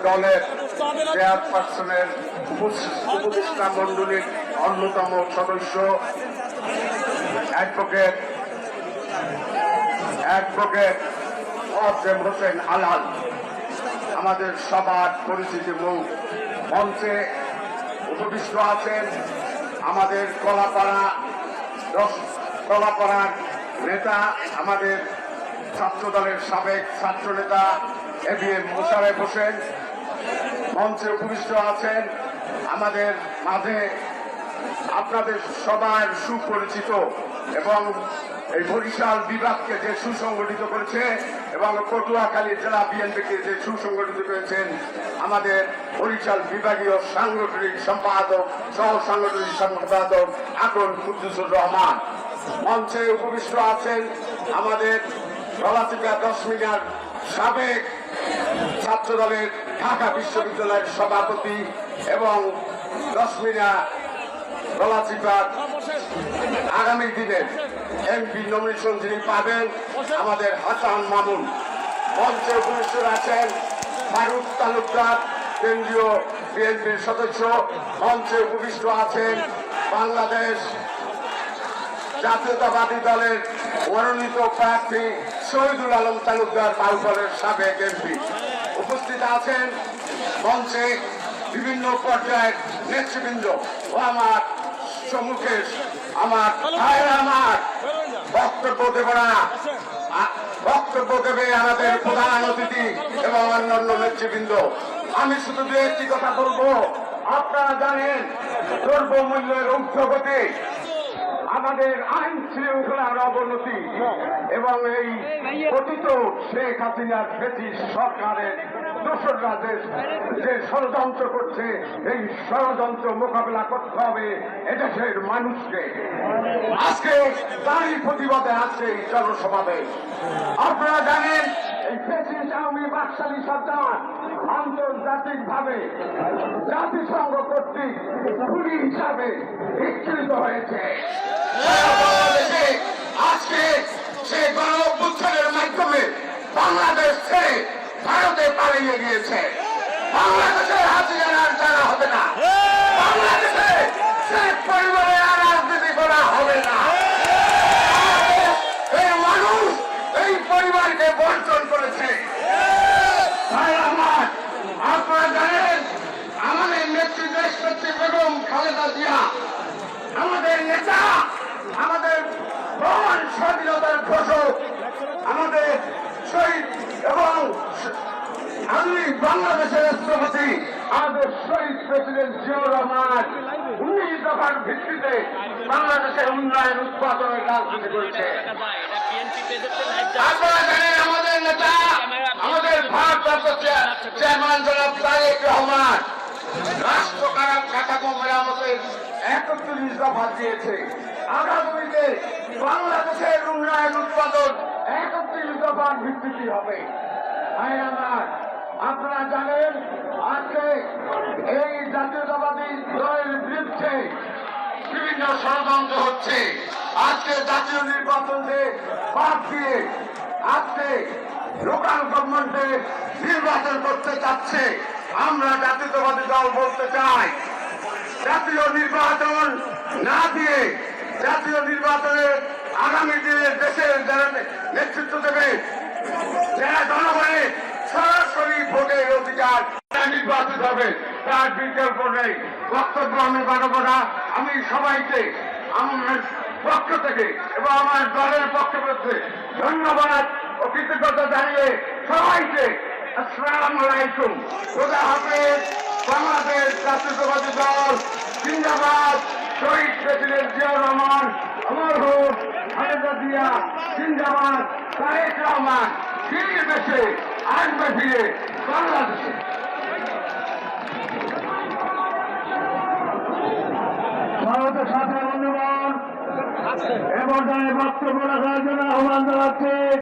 দলের চেয়ারপারসনের উপদেষ্টা মন্ডলীর অন্যতম সদস্য অ্যাডভোকেট ওয়াসেম হোসেন আলহাল, আমাদের সবার পরিচিত মুখ, মঞ্চে উপবিষ্ট আছেন আমাদের কলাপাড়ার নেতা, আমাদের ছাত্র দলের সাবেক ছাত্র নেতা এবিএম মোশাররফ হোসেন। মঞ্চে উপবিষ্ট আছেন আমাদের মাঝে আপনাদের সবার সুপরিচিত এবং এই বরিশাল বিভাগকে যে সুসংগঠিত করেছে এবং পটুয়াখালী জেলা বিএনপিকে যে সুসংগঠিত করেছেন আমাদের বরিশাল বিভাগীয় সাংগঠনিক সম্পাদক সহ সাংগঠনিক সম্পাদক আকন কুদ্দুসুর রহমান। মঞ্চে উপবিষ্ট আছেন আমাদের গলাচিপা 10 মিনার সাবেক ছাত্র দলের ঢাকা বিশ্ববিদ্যালয়ের সভাপতি এবং 10 মিনা গলাচিপার আগামী দিনের এমপি নমিনেশন যিনি পাবেন আমাদের হাসান মামুন। মঞ্চে উপবিষ্ট আছেন ফারুক তালুকদার, কেন্দ্রীয় বিএনপির সদস্য। মঞ্চে উপবিষ্ট আছেন বাংলাদেশ জাতীয়তাবাদী দলের মনোনীত প্রার্থী শহীদুল আলম তালুকদার, বাউফলের সাবেক এমপি। উপস্থিত আছেন মঞ্চে বিভিন্ন পর্যায়ের নেতৃবৃন্দ ও আমার সম্মুখে আমার বক্তব্য দেবে আমাদের প্রধান অতিথি এবং অন্যান্য নেতৃবৃন্দ। আমি শুধু দু একটি কথা বলবো। আপনারা জানেন দ্রব্যমূল্যের ঊর্ধ্বগতি, আমাদের আইন শৃঙ্খলার অবনতি এবং এই পতিত শেখ হাসিনার ব্রিটিশ সরকারের দোসররা যে ষড়যন্ত্র করছে, এই ষড়যন্ত্র মোকাবেলা করতে হবে এদেশের মানুষকে। আজকে তারই প্রতিবাদে আছে এই জনসমাবেশ। আপনারা জানেন এই ব্রিটিশ আওয়ামী বাকশালী সরকার আন্তর্জাতিক ভাবে জাতিসংঘ কর্তৃক খুনি হিসাবে স্বীকৃত হয়েছে। আজকে সে গণ অভ্যুত্থানের মাধ্যমে বাংলাদেশ ছেড়ে ভারতে পালিয়ে গিয়েছে। বাংলাদেশের হাসিনা আর জানা হবে না, বাংলাদেশে সে পরিবারের আর রাজনীতি করা হবে না। এই মানুষ এই পরিবারকে বর্জন করেছে। আপনারা জানেন আমাদের নেত্রী দেশনেত্রী বেগম খালেদা জিয়া, আমাদের নেতা, আমাদের মহান স্বাধীনতার ঘোষক, আমাদের শহীদ এবং আধুনিক বাংলাদেশের রাষ্ট্রপতি, আমাদের শহীদ প্রেসিডেন্ট জিয়াউর রহমান 19 দফার ভিত্তিতে বাংলাদেশের উন্নয়ন উৎপাদনের রাজনীতি করেছে। আপনারা জানেন আমাদের নেতা, আমাদের ভারপ্রাপ্ত চেয়ারম্যান জনাব তারেক রহমান রাষ্ট্র কাঠামো মেরামতের 31 দফা দিয়েছে। আগামীতে বাংলাদেশের উন্নয়ন উৎপাদন 31 দফার ভিত্তিতে হবে। আপনারা জানেন আজকে এই জাতীয়তাবাদী দলের বিরুদ্ধে বিভিন্ন ষড়যন্ত্র হচ্ছে। আজকে জাতীয় নির্বাচনে বাদ দিয়ে আজকে লোকাল গভর্নমেন্টে নির্বাচন করতে চাচ্ছে। আমরা জাতীয়তাবাদী দল বলতে চাই, জাতীয় নির্বাচন না দিয়ে জাতীয় নির্বাচনে আগামী দিনের দেশের যারা নেতৃত্ব দেবে, যারা জনগণের সরাসরি ভোটের অধিকার নির্বাচিত হবে, তার বিকল্প নেই। বক্তব্য আমি বাড়াবো না। আমি সবাইকে আমার পক্ষ থেকে এবং আমার দলের পক্ষ থেকে ধন্যবাদ ও কৃতজ্ঞতা জানিয়ে সবাইকে আসসালামু আলাইকুম, খোদা হাফেজ। বাংলাদেশ জাতীয়তাবাদী দল জিন্দাবাদ। শহীদ প্রেসিডেন্ট জিয়াউর রহমান, অমর হোক খালেদা জিয়া জিন্দাবাদ। তারেক রহমান ফিরে দেশে আসবে, ফিরে বাংলাদেশে। ভারতের সাথে বন্ধুগণ এ পর্যায়ে বক্তব্য রাখার জন্য আহ্বান জানাচ্ছি।